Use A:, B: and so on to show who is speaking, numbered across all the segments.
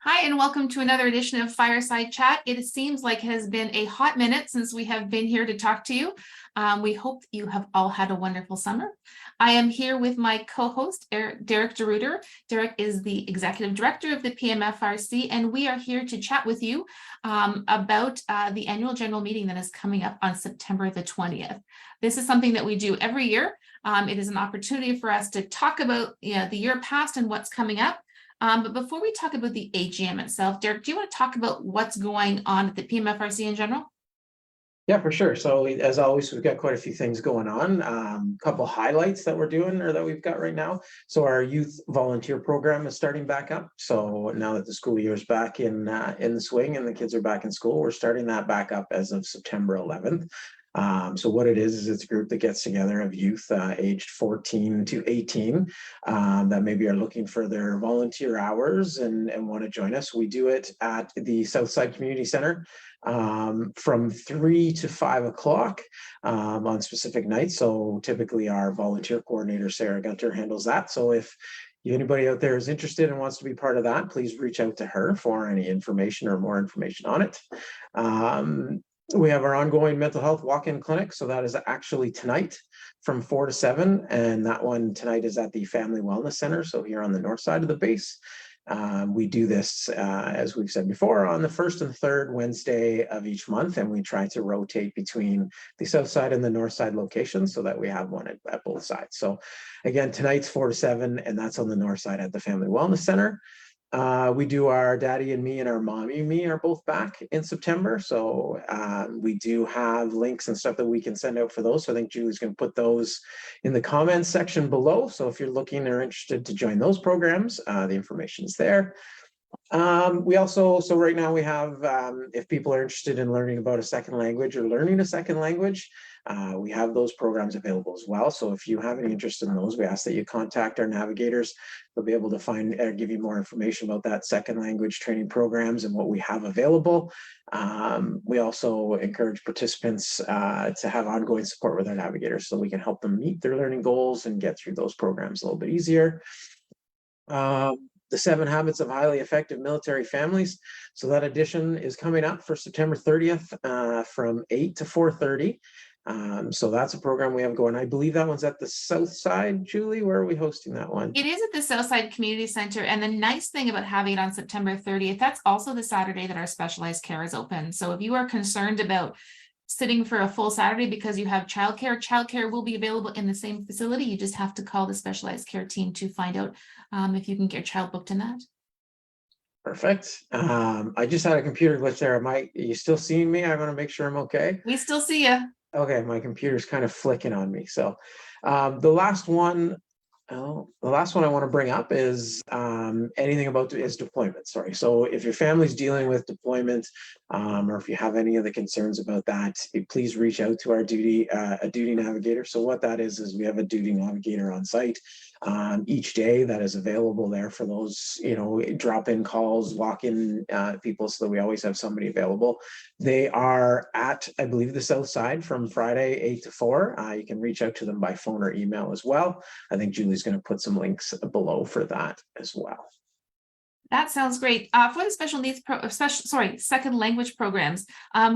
A: Hi, and welcome to another edition of Fireside Chat. It seems like it has been a hot minute since we have been here to talk to you. We hope that you have all had a wonderful summer. I am here with my co-host, Derek DeRuiter. Derek is the Executive Director of the PMFRC, and we are here to chat with you about the annual general meeting that is coming up on September the 20th. This is something that we do every year. It is an opportunity for us to talk about the year past and what's coming up. But before we talk about the AGM itself, Derek, do you want to talk about what's going on at the PMFRC in general?
B: Yeah, for sure. So as always, we've got quite a few things going on. A couple highlights that we're doing or that we've got right now. So our youth volunteer program is starting back up. So now that the school year is back in the swing and the kids are back in school, we're starting that back up as of September 11th. So what it is it's a group that gets together of youth aged 14 to 18 that maybe are looking for their volunteer hours and want to join us. We do it at the Southside Community Center from 3 to 5 o'clock on specific nights. So typically our volunteer coordinator, Sarah Gunter, handles that. So if anybody out there is interested and wants to be part of that, please reach out to her for any information or more information on it. We have our ongoing mental health walk-in clinic. So that is actually tonight from 4 to 7. And that one tonight is at the Family Wellness Centre. So here on the north side of the base. We do this, as we've said before, on the first and third Wednesday of each month. And we try to rotate between the south side and the north side locations so that we have one at both sides. So again, tonight's 4 to 7, and that's on the north side at the Family Wellness Centre. We do our daddy and me and our mommy and me are both back in September. So we do have links and stuff that we can send out for those. So I think Julie's going to put those in the comments section below. So if you're looking or interested to join those programs, the information is there. We also, so right now we have, if people are interested in learning about a second language or learning a second language, we have those programs available as well. So if you have any interest in those, we ask that you contact our navigators. They'll be able to find or give you more information about that second language training programs and what we have available. We also encourage participants to have ongoing support with our navigators so we can help them meet their learning goals and get through those programs a little bit easier. The 7 Habits of Highly Effective Military Families. So that edition is coming up for September 30th from 8 to 4:30. So that's a program we have going. I believe that one's at the south side. Julie, where are we hosting that one?
A: It is at the Southside Community Center. And the nice thing about having it on September 30th, that's also the Saturday that our specialized care is open. So if you are concerned about sitting for a full Saturday because you have childcare will be available in the same facility. You just have to call the specialized care team to find out if you can get your child booked in that.
B: Perfect. I just had a computer glitch there. Are you still seeing me? I want to make sure I'm okay.
A: We still see you.
B: Okay, my computer's kind of flicking on me. So the last one I want to bring up is anything about deployment. Sorry. So if your family's dealing with deployment, or if you have any of the concerns about that, please reach out to our duty navigator. So what that is we have a duty navigator on site each day that is available there for those, drop-in calls, walk-in people, so that we always have somebody available. They are at, I believe, the south side from Friday 8 to 4. You can reach out to them by phone or email as well. I think Julie's going to put some links below for that as well.
A: That sounds great. For the special needs, second language programs,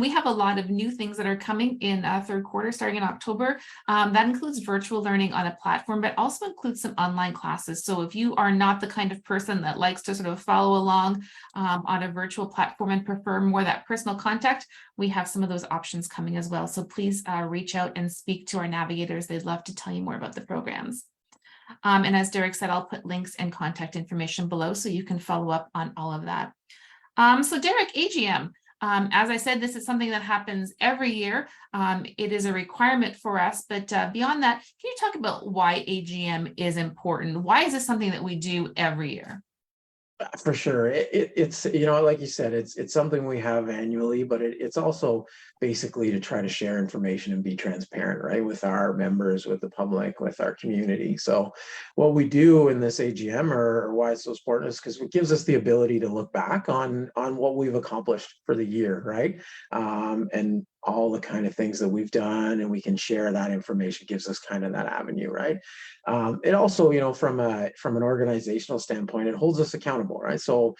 A: we have a lot of new things that are coming in third quarter, starting in October. That includes virtual learning on a platform, but also includes some online classes. So if you are not the kind of person that likes to sort of follow along on a virtual platform and prefer more that personal contact, we have some of those options coming as well. So please reach out and speak to our navigators. They'd love to tell you more about the programs. And as Derek said, I'll put links and contact information below so you can follow up on all of that. So Derek, AGM, as I said, this is something that happens every year. It is a requirement for us, but beyond that, can you talk about why AGM is important? Why is this something that we do every year?
B: For sure. It's, like you said, it's something we have annually, but it's also basically to try to share information and be transparent, right, with our members, with the public, with our community. So what we do in this AGM, or why it's so important, is because it gives us the ability to look back on what we've accomplished for the year, right? And all the kind of things that we've done, and we can share that information. Gives us kind of that avenue, right? It also, from an organizational standpoint, it holds us accountable, right? So,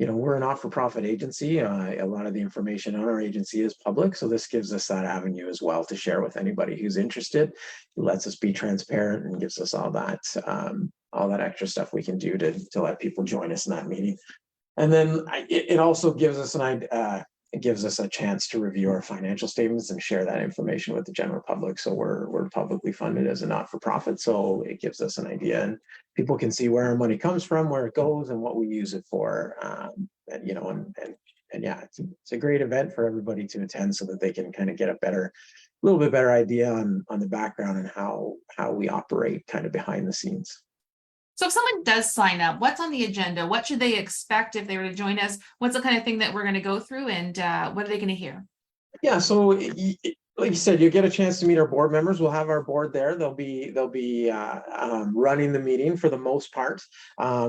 B: we're a not-for-profit agency. A lot of the information on our agency is public, so this gives us that avenue as well to share with anybody who's interested. It lets us be transparent and gives us all that extra stuff we can do to let people join us in that meeting. And then it also gives us it gives us a chance to review our financial statements and share that information with the general public. So we're publicly funded as a not-for-profit, so it gives us an idea, and people can see where our money comes from, where it goes, and what we use it for. And yeah, it's a great event for everybody to attend, so that they can kind of get a little bit better idea on the background and how we operate kind of behind the scenes.
A: So if someone does sign up, what's on the agenda? What should they expect if they were to join us? What's the kind of thing that we're going to go through, and what are they going to hear? Yeah,
B: so like you said, you get a chance to meet our board members. We'll have our board there. They'll be running the meeting for the most part.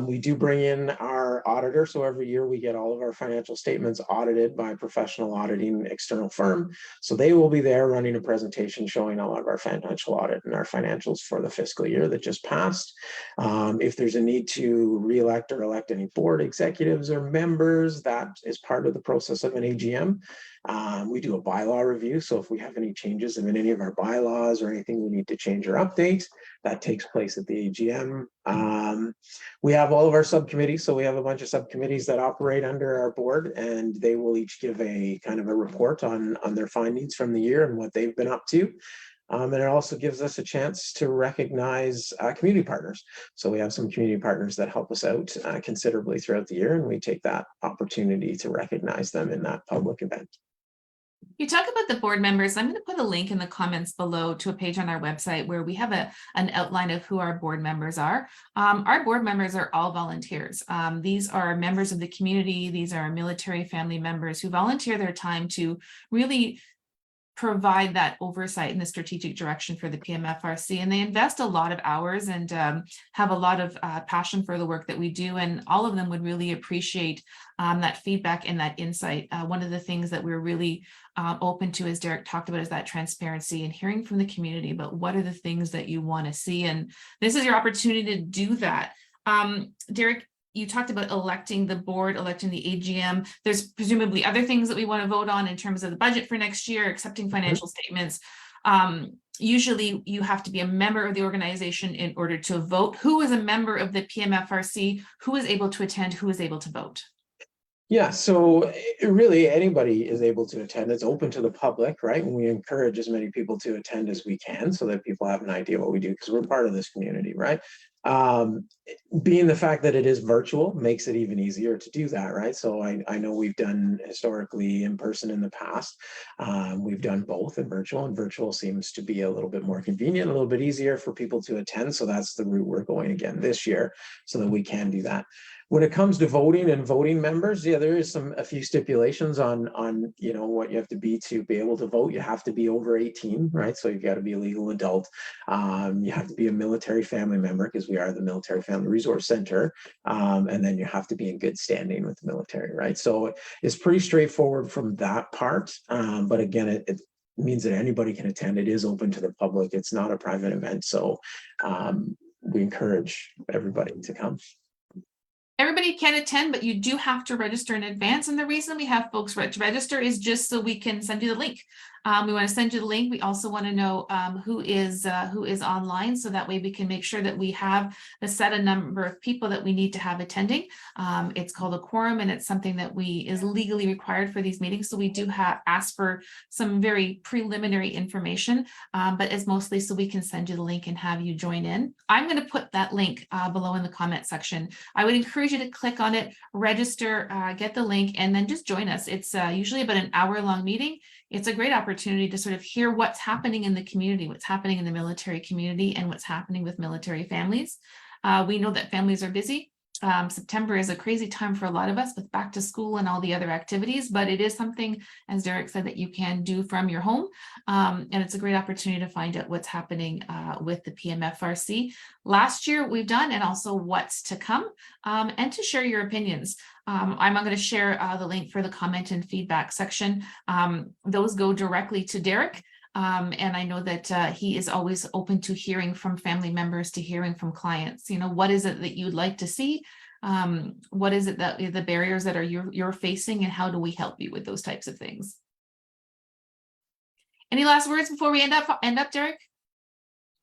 B: We do bring in our auditor, so every year we get all of our financial statements audited by a professional auditing external firm. So they will be there running a presentation showing all of our financial audit and our financials for the fiscal year that just passed. If there's a need to re-elect or elect any board executives or members, that is part of the process of an AGM. We do a bylaw review, so if we have any changes in any of our bylaws or anything we need to change or update, that takes place at the AGM. We have all of our subcommittees, so we have a bunch of subcommittees that operate under our board, and they will each give a kind of a report on their findings from the year and what they've been up to. And it also gives us a chance to recognize community partners. So we have some community partners that help us out considerably throughout the year, and we take that opportunity to recognize them in that public event.
A: You talk about the board members. I'm going to put a link in the comments below to a page on our website where we have an outline of who our board members are. Our board members are all volunteers. These are members of the community. These are military family members who volunteer their time to really provide that oversight in the strategic direction for the PMFRC, and they invest a lot of hours and have a lot of passion for the work that we do, and all of them would really appreciate that feedback and that insight. One of the things that we're really open to, as Derek talked about, is that transparency and hearing from the community about what are the things that you want to see, and this is your opportunity to do that. Derek, you talked about electing the board, electing the AGM. There's presumably other things that we want to vote on in terms of the budget for next year, accepting financial statements. Usually you have to be a member of the organization in order to vote. Who is a member of the PMFRC? Who is able to attend? Who is able to vote?
B: Yeah, so really anybody is able to attend. It's open to the public, right? And we encourage as many people to attend as we can so that people have an idea what we do, because we're part of this community, right? Being the fact that it is virtual makes it even easier to do that, right? So I know we've done historically in person in the past. We've done both in virtual, and virtual seems to be a little bit more convenient, a little bit easier for people to attend. So that's the route we're going again this year, so that we can do that. When it comes to voting and voting members, yeah, there is a few stipulations on what you have to be able to vote. You have to be over 18, right? So you've got to be a legal adult. You have to be a military family member, because we are the Military Family Resource Centre, and then you have to be in good standing with the military, right? So it's pretty straightforward from that part. But again, it means that anybody can attend. It is open to the public. It's not a private event, so we encourage everybody to come.
A: Everybody can attend, but you do have to register in advance. And the reason we have folks register is just so we can send you the link. We want to send you the link. We also want to know who is online, so that way we can make sure that we have the set a number of people that we need to have attending. It's called a quorum, and it's something that is legally required for these meetings. So we do ask for some very preliminary information, but it's mostly so we can send you the link and have you join in. I'm going to put that link below in the comment section. I would encourage you to click on it, register, get the link, and then just join us. It's usually about an hour-long meeting. It's a great opportunity to sort of hear what's happening in the community, what's happening in the military community, and what's happening with military families. We know that families are busy. September is a crazy time for a lot of us with back to school and all the other activities, but it is something, as Derek said, that you can do from your home. And it's a great opportunity to find out what's happening with the PMFRC. Last year we've done, and also what's to come, and to share your opinions. I'm going to share the link for the comment and feedback section. Those go directly to Derek. And I know that he is always open to hearing from family members, to hearing from clients. What is it that you'd like to see? What is it that the barriers that you're facing, and how do we help you with those types of things? Any last words before we end up, Derek?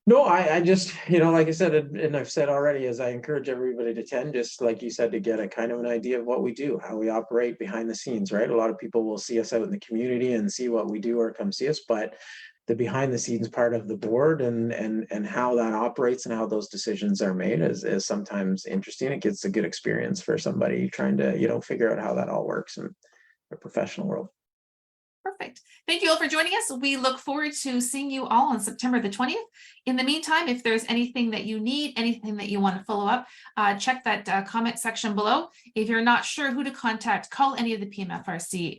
B: No, I just, like I said, and I've said already, is I encourage everybody to attend, just like you said, to get a kind of an idea of what we do, how we operate behind the scenes, right? A lot of people will see us out in the community and see what we do or come see us, but the behind the scenes part of the board and how that operates and how those decisions are made is sometimes interesting. It gets a good experience for somebody trying to, figure out how that all works in the professional world.
A: Perfect. Thank you all for joining us. We look forward to seeing you all on September the 20th. In the meantime, if there's anything that you need, anything that you want to follow up, check that comment section below. If you're not sure who to contact, call any of the PMFRC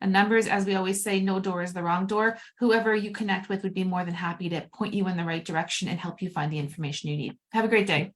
A: numbers. As we always say, no door is the wrong door. Whoever you connect with would be more than happy to point you in the right direction and help you find the information you need. Have a great day.